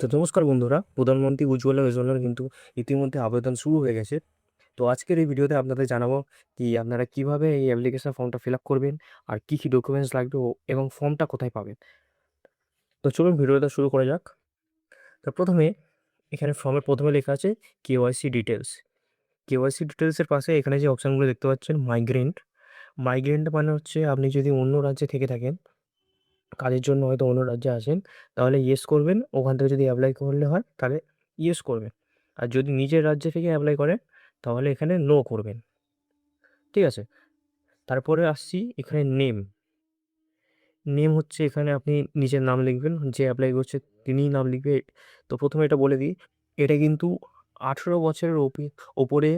তো নমস্কার বন্ধুরা, প্রধানমন্ত্রী উজ্জ্বলা যোজনার কিন্তু ইতিমধ্যে আবেদন শুরু হয়ে গেছে। তো আজকের এই ভিডিওতে আপনাদের জানাবো কি আপনারা কিভাবে এই অ্যাপ্লিকেশন ফর্মটা ফিল আপ করবেন, আর কি কি ডকুমেন্টস লাগবে এবং ফর্মটা কোথায় পাবেন। তো চলুন ভিডিওটা শুরু করা যাক। তো প্রথমে এখানে ফর্মের প্রথমে লেখা আছে কেওয়াইসি ডিটেলস। কেওয়াইসি ডিটেলসের পাশে এখানে যে অপশানগুলো দেখতে পাচ্ছেন, মাইগ্রেন্ট। মাইগ্রেন্ট মানে হচ্ছে আপনি যদি অন্য রাজ্যে থেকে থাকেন, কাজের জন্য হয়তো অন্য রাজ্যে আসেন, তাহলে ইয়েস করবেন। ওখান থেকে যদি অ্যাপ্লাই করলে হয় তাহলে ইয়েস করবেন। আর যদি নিজের রাজ্যে থেকে অ্যাপ্লাই করেন তাহলে এখানে নো করবেন। ঠিক আছে? তারপরে আসছি এখানে নেম। নেম হচ্ছে এখানে আপনি নিজের নাম লিখবেন, যে অ্যাপ্লাই করছে তিনিই নাম লিখবে। তো প্রথমে এটা বলে দিই, এটা কিন্তু 18 বছরের ওপরে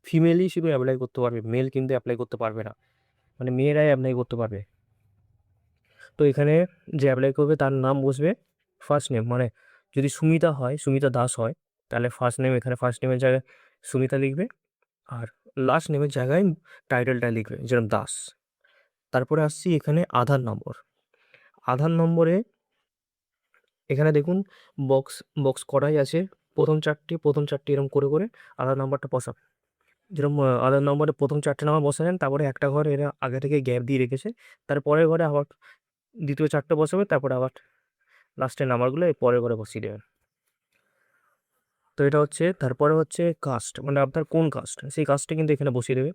ফিমেলই শুধু অ্যাপ্লাই করতে পারবে, মেল কিন্তু অ্যাপ্লাই করতে পারবে না। মানে মেয়েরাই অ্যাপ্লাই করতে পারবে। তো এখানে যে অ্যাপ্লাই করবে তার নাম বসবে ফার্স্ট নেম। মানে যদি সুমিতা হয়, সুমিতা দাস হয়, তাহলে ফার্স্ট নেম এখানে ফার্স্ট নেমের জায়গায় সুমিতা লিখবে, আর লাস্ট নেমের জায়গায় টাইটেলটা লিখবে, যেরকম দাস। তারপরে আসছি এখানে আধার নম্বর। আধার নম্বরে এখানে দেখুন বক্স বক্স করাই আছে। প্রথম চারটি এরকম করে করে আধার নাম্বারটা বসাবে। যেরকম আধার নম্বরে প্রথম 4টে নাম্বার বসালেন, তারপরে একটা ঘর এরা আগে থেকে গ্যাপ দিয়ে রেখেছে, তারপরের ঘরে আবার দ্বিতীয় 4টে বসাবে, তারপরে আবার লাস্টের নাম্বারগুলো এই পরের ঘরে বসিয়ে দেবেন। তো এটা হচ্ছে, তারপরে হচ্ছে কাস্ট, মানে আপনার কোন কাস্ট, সেই কাস্টটা কিন্তু এখানে বসিয়ে দেবে।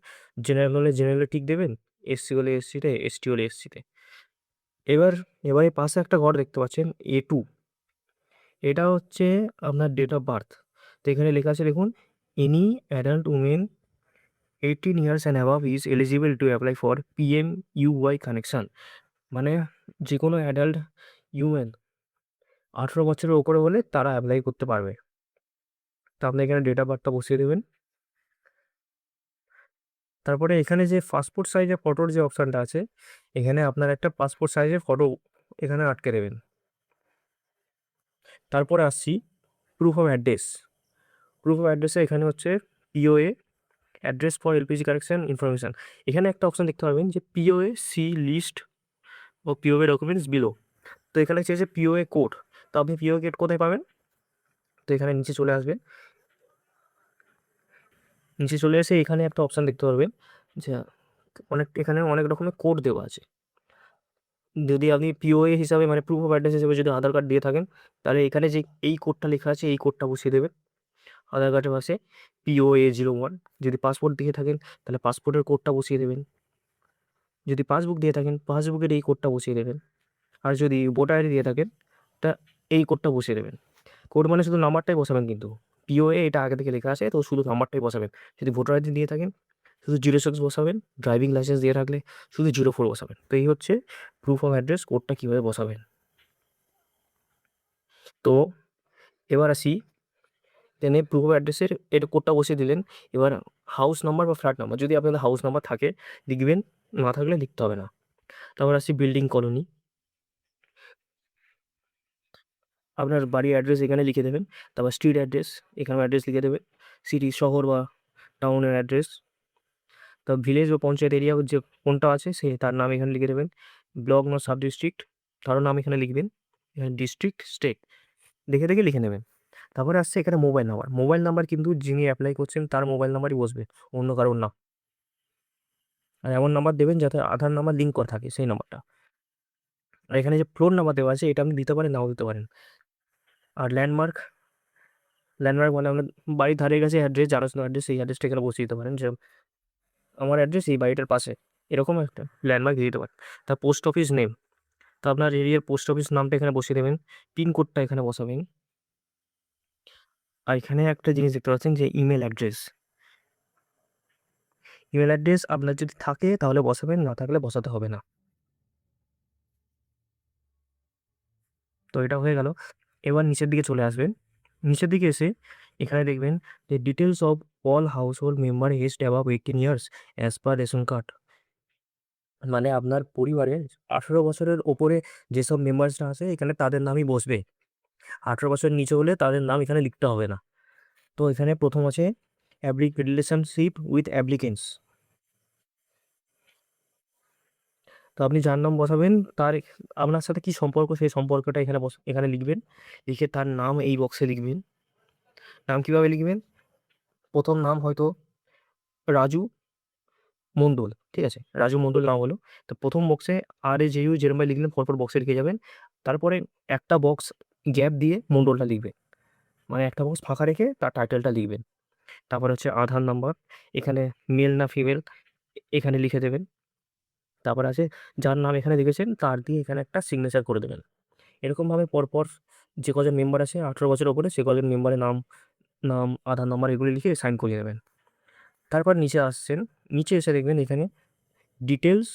জেনারেল হলে জেনারেলে ঠিক দেবেন, এসসি হলে এসসিতে, এসটি হলে এসসিতে। এবার এবারে পাশে একটা ঘর দেখতে পাচ্ছেন A2। এটা হচ্ছে আপনার ডেট অফ বার্থ। তো এখানে লেখা আছে দেখুন, any adult women 18 years and above is eligible to apply for PMUY connection. মানে যে কোনো অ্যাডাল্ট হিউম্যান 18 বছরের ওপরে হলে তারা অ্যাপ্লাই করতে পারবে। তো আপনি এখানে ডেট অফ বার্থটা বসিয়ে দেবেন। তারপরে এখানে যে পাসপোর্ট সাইজের ফটোর যে অপশানটা আছে, এখানে আপনার একটা পাসপোর্ট সাইজের ফটো এখানে আটকে দেবেন। তারপরে আসছি proof of address. Proof of অ্যাড্রেসে এখানে হচ্ছে POA, address for LPG correction information. এখানে একটা অপশান দেখতে পাবেন যে POA সি লিস্ট ও POA ডকুমেন্টস বিলো। তো এখানে চেয়েছে POA কোড। তো আপনি POA কোড কোথায় পাবেন? তো এখানে নিচে চলে আসবেন। নিচে চলে এসে এখানে একটা অপশান দেখতে পারবেন যে এখানে অনেক রকমের কোড দেওয়া আছে। যদি আপনি POA হিসাবে, মানে প্রুফ অফ অ্যাড্রেস হিসেবে যদি আধার কার্ড দিয়ে থাকেন, তাহলে এখানে যে এই কোডটা লেখা আছে এই কোডটা বসিয়ে দেবেন আধার কার্ডের পাশে, POA01। যদি পাসপোর্ট দিয়ে থাকেন তাহলে পাসপোর্টের কোডটা বসিয়ে দেবেন। যদি পাসবুক দিয়ে থাকেন পাসবুকের এই কোডটা বসিয়ে দেবেন। আর যদি ভোটার আইডি দিয়ে থাকেন তা এই কোডটা বসিয়ে দেবেন। কোড মানে শুধু নাম্বারটাই বসাবেন, কিন্তু POA এটা আগে থেকে লেখা আছে, তো শুধু নাম্বারটাই বসাবেন। যদি ভোটার আইডি দিয়ে থাকেন শুধু 06 বসাবেন, ড্রাইভিং লাইসেন্স দিয়ে থাকলে শুধু 04 বসাবেন। তো এই হচ্ছে প্রুফ অফ অ্যাড্রেস কোডটা কীভাবে বসাবেন। তো এবার আসি, টেনে প্রুফ অফ অ্যাড্রেসের এটা কোডটা বসিয়ে দিলেন। এবার হাউস নাম্বার বা ফ্ল্যাট নাম্বার, যদি আপনাদের হাউস নাম্বার থাকে লিখবেন, না থাকলে লিখতে হবে না। তারপর আসি বিল্ডিং কলোনি। আপনার বাড়ির অ্যাড্রেস এখানে লিখে দেবেন। তারপর স্ট্রিট অ্যাড্রেস, এখানেও অ্যাড্রেস লিখে দেবেন। সিটি, শহর বা টাউনের অ্যাড্রেস। তো ভিলেজ বা পঞ্চায়েত এরিয়া যে কোনটা আছে সে তার নাম এখানে লিখে দেবেন। ব্লক না সাব ডিস্ট্রিক্ট তারও নাম এখানে লিখবেন। এখানে ডিস্ট্রিক্ট, স্টেট দেখে দেখে লিখে নেবেন। তারপরে আসছে এখানে মোবাইল নাম্বার। মোবাইল নাম্বার কিন্তু যিনি অ্যাপ্লাই করছেন তার মোবাইল নাম্বারই বসবে, অন্য কারোর না। আর এমন নাম্বার দেবেন যাতে আধার নাম্বার লিঙ্ক করা থাকে, সেই নাম্বারটা। আর এখানে যে ফ্লোর নাম্বার দেওয়া আছে এটা আপনি দিতে পারেন, নাও দিতে পারেন। আর ল্যান্ডমার্ক, ল্যান্ডমার্ক মানে আপনার বাড়ির ধারে কাছে অ্যাড্রেস, জানাশোনা অ্যাড্রেস, সেই অ্যাড্রেসটা এখানে বসিয়ে দিতে পারেন। যে আমার অ্যাড্রেস এই বাড়িটার পাশে, এরকম একটা ল্যান্ডমার্ক দিয়ে দিতে পারেন। তার পোস্ট অফিস নেম, তো আপনার এরিয়ার পোস্ট অফিস নামটা এখানে বসিয়ে দেবেন। পিনকোডটা এখানে বসাবেন। আর এখানে একটা জিনিস দেখতে পাচ্ছেন যে ইমেল অ্যাড্রেস। ইমেল অ্যাড্রেস আপনার যদি থাকে তাহলে বসাবেন, না থাকলে বসাতে হবে না। তো এটা হয়ে গেল। এবার নিচের দিকে চলে আসবেন। নিচের দিকে এসে এখানে দেখবেন যে details of all house hold member aged above 18 years as per ration card. মানে আপনার পরিবারের 18 বছরের ওপরে যেসব মেম্বার্সরা আছে এখানে তাদের নামই বসবে। 18 বছরের নিচে হলে তাদের নাম এখানে লিখতে হবে না। তো এখানে প্রথম আছে রিলেশনশিপ উইথ অ্যাপ্লিকেন্টস। তো আপনি যার নাম বসাবেন তার আপনার সাথে কি সম্পর্ক সেই সম্পর্কটা এখানে লিখবেন। লিখে তার নাম এই বক্সে লিখবেন। নাম কিভাবে লিখবেন? প্রথম নাম হয়তো রাজু মণ্ডল, ঠিক আছে? রাজু মণ্ডল নাম হলো। তো প্রথম বক্সে RAJU যেরমভাবে লিখলেন পরপর বক্সে লিখে যাবেন। তারপরে একটা বক্স গ্যাপ দিয়ে মণ্ডলটা লিখবেন। মানে একটা বক্স ফাঁকা রেখে তার টাইটেলটা লিখবেন। তারপর হচ্ছে আধার নাম্বার, এখানে মেল না ফিমেল এখানে লিখে দেবেন। তারপর আছে যার নাম এখানে লিখেছেন তার দিয়ে এখানে একটা সিগনেচার করে দেবেন। এরকমভাবে পরপর যে কজন মেম্বার আছে 18 বছরের ওপরে সে কজন মেম্বারের নাম, আধার নাম্বার এগুলো লিখে সাইন করিয়ে দেবেন। তারপর নিচে আসছেন, নিচে এসে দেখবেন এখানে details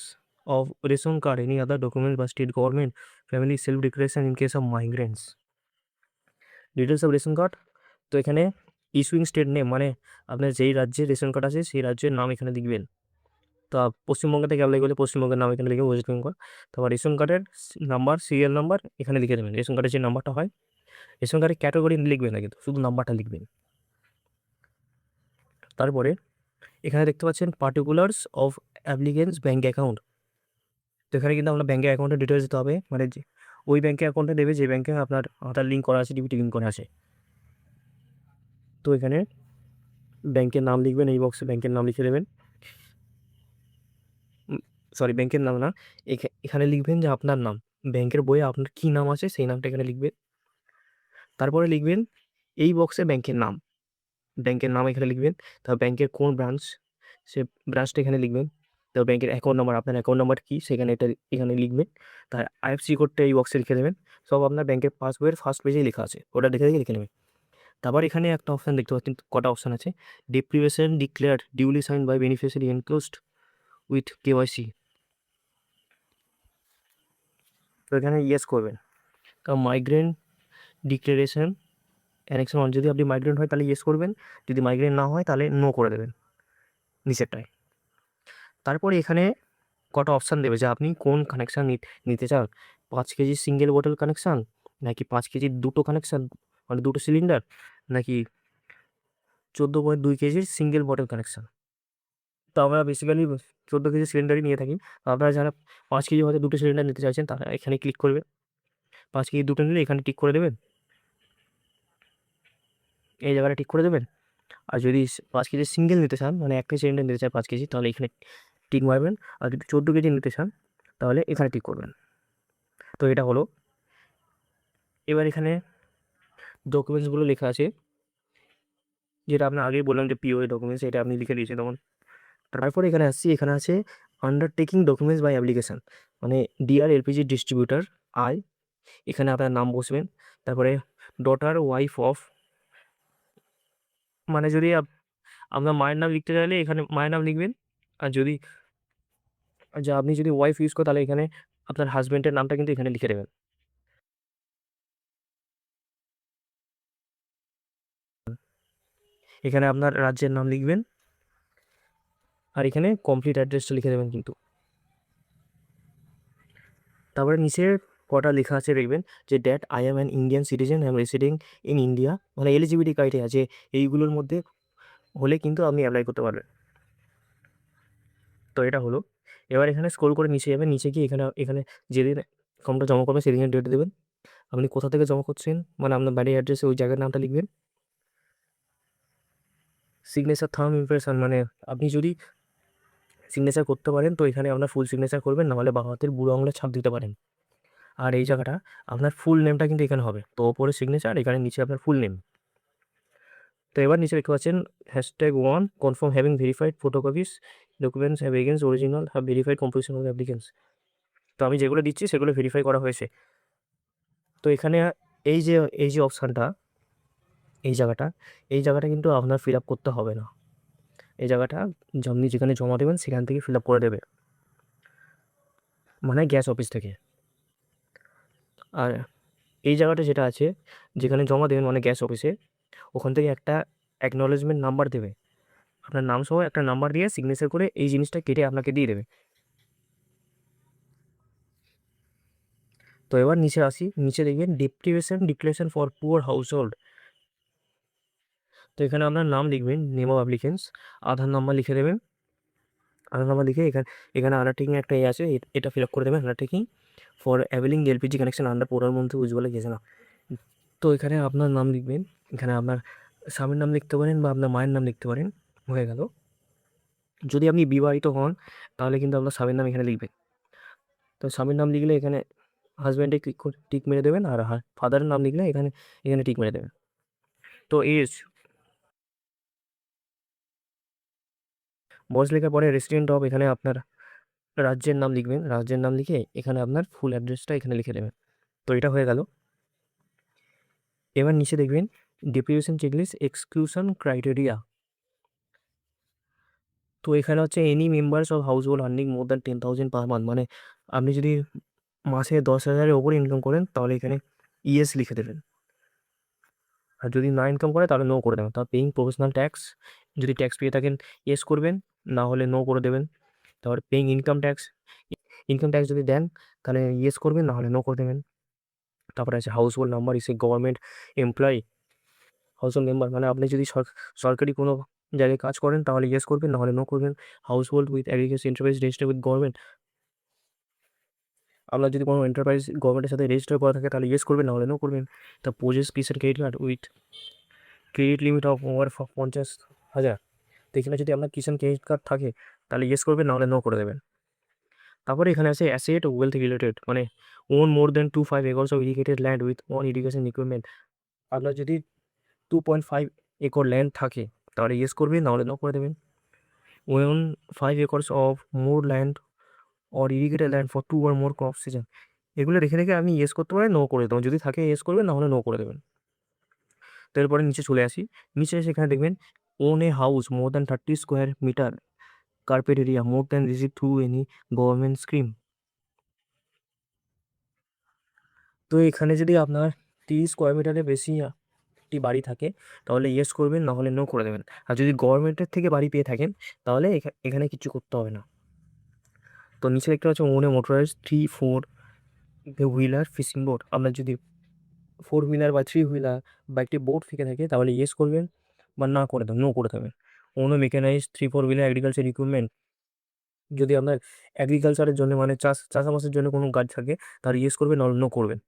of ration card, any other document বা state government family self declaration in case of migrants. Details of ration card, তো এখানে ইস্যুইং স্টেট নেম মানে আপনার যেই রাজ্যের রেশন কার্ড আছে সেই রাজ্যের নাম এখানে লিখবেন। তো পশ্চিমবঙ্গ থেকে অ্যাপ্লাই করলে পশ্চিমবঙ্গের নাম এখানে লিখে ওয়েস্ট বেঙ্গল। তারপর রেশন কার্ডের নাম্বার, সিরিয়াল নাম্বার এখানে লিখে দেবেন। রেশন কার্ডের যে নাম্বারটা হয়, রেশন কার্ডের ক্যাটাগরি লিখবেন না কিন্তু শুধু নাম্বারটা লিখবেন। তারপরে এখানে দেখতে পাচ্ছেন particulars of applicants bank account. তো এখানে কিন্তু আপনার ব্যাঙ্কের অ্যাকাউন্টের ডিটেলস দিতে হবে, মানে যে ওই ব্যাঙ্কের অ্যাকাউন্টে দেবে যে ব্যাঙ্কে আপনার আধার লিঙ্ক করা আছে, ডিবিটি লিঙ্ক করা আছে। তো এখানে ব্যাঙ্কের নাম লিখবেন, এই বক্সে ব্যাঙ্কের নাম লিখে দেবেন। সরি, ব্যাঙ্কের নাম না, এখানে লিখবেন যে আপনার নাম, ব্যাঙ্কের বইয়ে আপনার কী নাম আছে সেই নামটা এখানে লিখবেন। তারপরে লিখবেন এই বক্সে ব্যাঙ্কের নাম, ব্যাঙ্কের নাম এখানে লিখবেন। তারপর ব্যাঙ্কের কোন ব্রাঞ্চ সে ব্রাঞ্চটা এখানে লিখবেন। তারপর ব্যাঙ্কের অ্যাকাউন্ট নাম্বার, আপনার অ্যাকাউন্ট নাম্বার কী সেখানে এখানে লিখবেন। তার IFSC কোডটা এই বক্সে লিখে দেবেন। সব আপনার ব্যাঙ্কের পাসবইয়ের ফার্স্ট পেজেই লেখা আছে, ওটা দেখে দেখে লিখে নেবেন। তারপর এখানে একটা অপশান দেখতে পাচ্ছেন, কটা অপশান আছে, deprivation declare duly sign by beneficiary enclosed with KYC। তো এখানে ইয়েস করবেন। কারণ মাইগ্রেন্ট ডিক্লারেশন অ্যানেক্সন 1, যদি আপনি মাইগ্রেন্ট হয় তাহলে ইয়েস করবেন, যদি মাইগ্রেন্ট না হয় তাহলে নো করে দেবেন নিচেরটায়। তারপরে এখানে কটা অপশান দেবে যে আপনি কোন কানেকশান নিতে চান, 5 কেজি সিঙ্গেল বোতল কানেকশান, নাকি 5 কেজির দুটো কানেকশান মানে দুটো সিলিন্ডার, নাকি 14.2 কেজির সিঙ্গেল বটল কানেকশান। তো আমরা বেসিক্যালি 14 কেজি সিলিন্ডারই নিয়ে থাকি। আপনারা যারা 5 কেজি হয়তো দুটো সিলিন্ডার নিতে চাইছেন তারা এখানে ক্লিক করবে। 5 কেজি দুটো নিলে এখানে টিক করে দেবেন, এই জায়গাটা টিক করে দেবেন। আর যদি 5 কেজি সিঙ্গেল নিতে চান মানে 1 কেজি সিলিন্ডার নিতে চান 5 কেজি, তাহলে এখানে টিক মারবেন। আর যদি 14 কেজি নিতে চান তাহলে এখানে টিক করবেন। তো এটা হলো। এবার এখানে ডকুমেন্টসগুলো লেখা আছে, যেটা আপনার আগেই বললাম যে POA ডকুমেন্টস, এটা আপনি লিখে দিয়েছেন তখন। তারপরে এখানে আসছি, এখানে আছে আন্ডারটেকিং ডকুমেন্টস বাই অ্যাপ্লিকেশান, মানে ডিয়ার LPG ডিস্ট্রিবিউটার আই, এখানে আপনার নাম বসবেন। তারপরে ডটার ওয়াইফ অফ, মানে যদি আপনার মায়ের নাম লিখতে চাইলে এখানে মায়ের নাম লিখবেন। আর যদি আপনি যদি ওয়াইফ ইউজ করেন তাহলে এখানে আপনার হাজব্যান্ডের নামটা কিন্তু এখানে লিখে দেবেন। এখানে আপনার রাজ্যের নাম লিখবেন আর এখানে কমপ্লিট অ্যাড্রেসটা লিখে দেবেন কিন্তু। তারপরে নিচে কটা লেখা আছে দেখবেন যে that I am an Indian citizen, I am residing in India, মানে এলিজিবিলিটি ক্রাইটেরিয়া, যে এইগুলোর মধ্যে হলে কিন্তু আপনি অ্যাপ্লাই করতে পারবেন। তো এটা হলো। এবার এখানে স্ক্রল করে নিচে যাবেন, নিচে গিয়ে এখানে এখানে যেদিন ফর্মটা জমা করবেন সেদিনের ডেট দেবেন। আপনি কোথা থেকে জমা করছেন মানে আপনার বাড়ির অ্যাড্রেসে ওই জায়গার নামটা লিখবেন। সিগনেচার থাম্ব ইমপ্রেশন, মানে আপনি যদি সিগনেচার করতে পারেন তো এখানে আপনার ফুল সিগনেচার করবেন, নাহলে বাঁ হাতের বুড়ো আঙুলের ছাপ দিতে পারেন। আর এই জায়গাটা আপনার ফুল নেমটা কিন্তু এখানে হবে, তো ওপরে সিগনেচার, এখানে নিচে আপনার ফুল নেম। তো এবার নিচে দেখতে পাচ্ছেন #1 confirm having verified photocopies documents have against original have verified composition of applicants. তো আমি যেগুলো দিচ্ছি সেগুলো ভেরিফাই করা হয়েছে। তো এখানে এই যে এই যে অপশানটা, এই জায়গাটা, এই জায়গাটা কিন্তু আপনার ফিল আপ করতে হবে না। এই জায়গাটা আপনি যেখানে জমা দেবেন সেখান থেকে ফিল আপ করে দেবে, মানে গ্যাস অফিস থেকে। আর এই জায়গাটা যেটা আছে যেখানে জমা দেবেন মানে গ্যাস অফিসে, ওখান থেকে একটা অ্যাকনলেজমেন্ট নাম্বার দেবে, আপনার নাম সহ একটা নাম্বার দিয়ে সিগনেচার করে এই জিনিসটা কেটে আপনাকে দিয়ে দেবে। তো এবার নিচে আসি, নিচে দেখবেন deprivation declaration for poor household. তো এখানে আপনার নাম লিখবেন, name of applicants, Aadhaar number লিখে দেবেন। আধার নাম্বার লিখে এখানে আন্ডারটেকিং একটা আছে, এটা ফিল আপ করে দেবেন। Undertaking for availing LPG connection under প্রধানমন্ত্রী উজ্জ্বলা যোজনা। তো এখানে আপনার নাম লিখবেন, এখানে আপনার স্বামীর নাম লিখতে পারেন বা আপনার মায়ের নাম লিখতে পারেন। হয়ে গেল। যদি আপনি বিবাহিত হন তাহলে কিন্তু আপনার স্বামীর নাম এখানে লিখবেন। তো স্বামীর নাম লিখলে এখানে হাজব্যান্ডে টিক মেরে দেবেন, আর ফাদারের নাম লিখলে এখানে এখানে টিক মেরে দেবেন। তো এজ, বয়স লেখার পরে রেসিডেন্ট অফ, এখানে আপনার রাজ্যের নাম লিখবেন। রাজ্যের নাম লিখে এখানে আপনার ফুল অ্যাড্রেসটা এখানে লিখে দেবেন। তো এটা হয়ে গেল। এবার নিচে দেখবেন ডিপ্রিভেশন চেকলিস্ট এক্সক্লুশন ক্রাইটেরিয়া। তো এখানে হচ্ছে any members of house hold earning more than 10,000 per month, মানে আপনি যদি মাসে 10,000-এর ওপরে ইনকাম করেন তাহলে এখানে ইয়েস লিখে দেবেন। আর যদি না ইনকাম করে তাহলে নো করে দেবেন। তার পেইং প্রফেশনাল ট্যাক্স, যদি ট্যাক্স পেয়ে থাকেন ইয়েস করবেন, না হলে নো করে দেবেন। তারপর paying income tax, income tax যদি দেন তাহলে ইয়েস করবেন, না হলে নো করে দেবেন। তারপরে আছে house hold number is a government employee. House hold member মানে আপনি যদি সরকারি কোনো জায়গায় কাজ করেন তাহলে ইয়েস করবেন, না হলে নো করবেন। House hold with agriculture enterprise registered with government, আপনার যদি কোনো এন্টারপ্রাইজ গভর্নমেন্টের সাথে রেজিস্টার করা থাকে তাহলে ইয়েস করবেন, না হলে নো করবেন। তা possess Kisan credit card with credit limit of over 50,000, তো এখানে যদি আপনার কিষাণ ক্রেডিট কার্ড থাকে তাহলে ইয়েস করবেন, না হলে নো করে দেবেন। তারপরে এখানে আছে অ্যাসেট ওয়েলথ রিলেটেড, মানে own more than 2.5 acres of irrigated land with on irrigation equipment. আপনার যদি 2.5 একর ল্যান্ড থাকে তাহলে ইয়েস করবেন, না হলে নো করে দেবেন। Own 5 acres of more land or irrigated land for 2 or more crop season, এগুলো রেখে রেখে আপনি ইয়েস করতে পারেন, নো করে দেবেন। যদি থাকে ইয়েস করবেন, না হলে নো করে দেবেন। তো এরপরে নিচে চলে আসি। নিচে এসে এখানে দেখবেন own a house more than 30 square metre carpet area more than receive through any government scheme. তো এখানে যদি আপনার 30 স্কোয়ার মিটারের বেশি একটি বাড়ি থাকে তাহলে ইয়েস করবেন, না হলে নো করে দেবেন। আর যদি গভর্নমেন্টের থেকে বাড়ি পেয়ে থাকেন তাহলে এখানে কিছু করতে হবে না। তো নিচে দেখতে পাচ্ছি own a motorise 3-4 wheeler fishing boat, আপনার যদি 4 হুইলার বা 3 হুইলার বা একটি বোট থেকে থাকে তাহলে ইয়েস করবেন বা না করে দেবেন, নো করে দেবেন। অন্য মেকানাইজ 3-4 হুইলার এগ্রিকালচার ইকুইপমেন্ট, যদি আপনার এগ্রিকালচারের জন্য মানে চাষাবাসের জন্য কোনো গাছ থাকে তাহলে ইয়েস করবেন, না নো করবেন।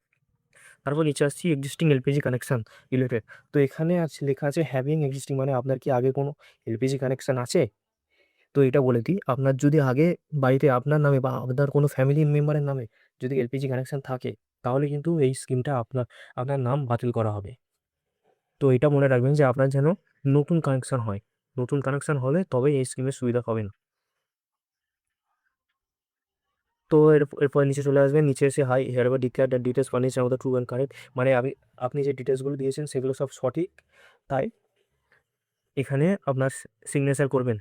তারপর নিচে আসছি এক্সিস্টিং এলপিজি কানেকশন রিলেটেড। তো এখানে আছে লেখা আছে হ্যাভিং এক্সিস্টিং, মানে আপনার কি আগে কোনো এলপিজি কানেকশন আছে। তো এটা বলে দিই, আপনার যদি আগে বাড়িতে আপনার নামে বা আপনার কোনো ফ্যামিলি মেম্বারের নামে যদি এলপিজি কানেকশন থাকে তাহলে কিন্তু এই স্কিমটা আপনার আপনার নাম বাতিল করা হবে। তো এটা মনে রাখবেন যে আপনার যেন নতুন কানেকশন হয়, নতুন কানেকশন হলে তবেই এই স্কিমের সুবিধা পাবেন। তো এরপরে নিচে চলে আসবেন। নিচে এসে হাই হেয়ার এবার ডিক্লেয়ার দ্যাট ডিটেলস ফার্নিচার আমাদের ট্রু অ্যান্ড কারেক্ট, মানে আপনি যে ডিটেলসগুলো দিয়েছেন সেগুলো সব সঠিক, তাই এখানে আপনার সিগনেচার করবেন।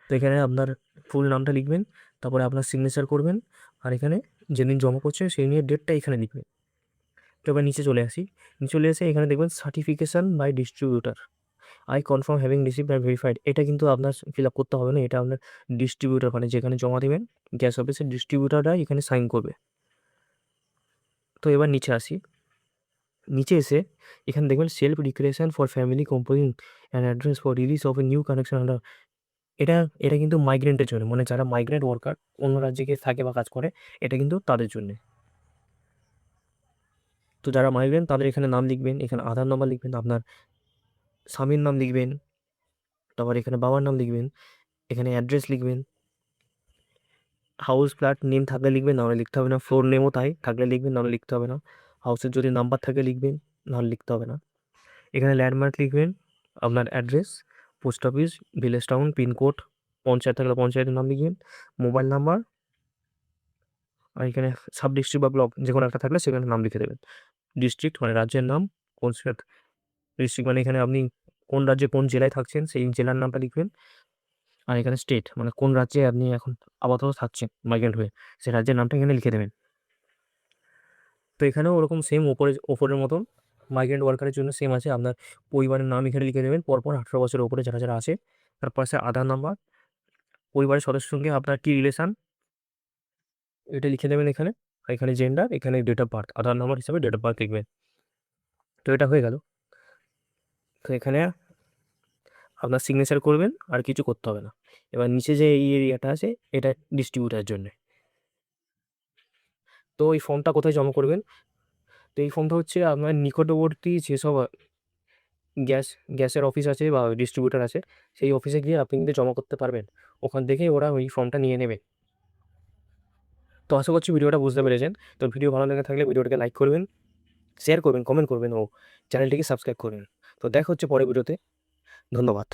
তো এখানে আপনার ফুল নামটা লিখবেন, তারপরে আপনার সিগনেচার করবেন, আর এখানে যেদিন জমা করছে সেই নিয়ে ডেটটা এখানে লিখবেন। তো এবার নিচে চলে আসি। নিচে চলে এসে এখানে দেখবেন certification by distributor, I confirm having received and verified, এটা কিন্তু আপনার ফিল আপ করতে হবে না, এটা আপনার ডিস্ট্রিবিউটার মানে যেখানে জমা দেবেন গ্যাস অফিসের ডিস্ট্রিবিউটাররা এখানে সাইন করবে। তো এবার নিচে আসি। নিচে এসে এখানে দেখবেন self declaration for family composing and address for release of a new connection under, এটা এটা কিন্তু মাইগ্রেন্টের জন্য, মানে যারা মাইগ্রেন্ট ওয়ার্কার অন্য রাজ্যে গিয়ে থাকে বা কাজ করে, এটা কিন্তু তাদের জন্যে। তো যারা মাইগ্রেন্ট তাদের এখানে নাম লিখবেন, এখানে আধার নম্বর লিখবেন, আপনার স্বামীর নাম লিখবেন, তারপর এখানে বাবার নাম লিখবেন, এখানে অ্যাড্রেস লিখবেন, হাউস ফ্ল্যাট নেম থাকলে লিখবেন, নাহলে লিখতে হবে না। ফ্লোর নেমও তাই থাকলে লিখবেন, নাহলে লিখতে হবে না। হাউসের যদি নাম্বার থাকে লিখবেন, নাহলে লিখতে হবে না। এখানে ল্যান্ডমার্ক লিখবেন, আপনার address, post office, village town, pincode, panchayat থাকলে পঞ্চায়েতের নাম লিখবেন, মোবাইল নাম্বার, আর এখানে সাব ডিস্ট্রিক্ট বা ব্লক যে কোনো একটা থাকলে সেখানে নাম লিখে দেবেন। ডিস্ট্রিক্ট মানে রাজ্যের নাম, কোন স্টেট, ডিস্ট্রিক্ট মানে এখানে আপনি কোন রাজ্যে কোন জেলায় থাকছেন সেই জেলার নামটা লিখবেন। আর এখানে স্টেট মানে কোন রাজ্যে আপনি এখন আপাতত থাকছেন মাইগ্রেন্ট হয়ে, সেই রাজ্যের নামটা এখানে লিখে দেবেন। তো এখানেও ওরকম সেম ওপরের মতন মাইগ্রেন্ট ওয়ার্কারের জন্য সেম আছে, আপনার পরিবারের নাম এখানে লিখে দেবেন পরপর 18 বছরের ওপরে যারা যারা আছে, তারপর আছে আধার নাম্বার, পরিবারের সদস্যের সঙ্গে আপনার কী রিলেশান এটা লিখে দেবেন এখানে, আর এখানে জেন্ডার, এখানে date of birth, Aadhaar number হিসাবে ডেট অফ বার্থ লিখবেন। তো এটা হয়ে গেল। তো এখানে আপনার সিগনেচার করবেন, আর কিছু করতে হবে না। এবার নিচে যে এই এরিয়াটা আছে এটা ডিস্ট্রিবিউটারের জন্যে। তো এই ফর্মটা কোথায় জমা করবেন? তো এই ফর্মটা হচ্ছে আপনার নিকটবর্তী যেসব গ্যাসের অফিস আছে বা ডিস্ট্রিবিউটার আছে, সেই অফিসে গিয়ে আপনি কিন্তু জমা করতে পারবেন। ওখান থেকেই ওরা ওই ফর্মটা নিয়ে নেবে। তো আশা করছি ভিডিওটা বুঝতে পেরেছেন। তো ভিডিও ভালো লেগে থাকলে ভিডিওটাকে লাইক করবেন, শেয়ার করবেন, কমেন্ট করবেন ও চ্যানেলটিকে সাবস্ক্রাইব করবেন। তো দেখা হচ্ছে পরের ভিডিওতে। ধন্যবাদ।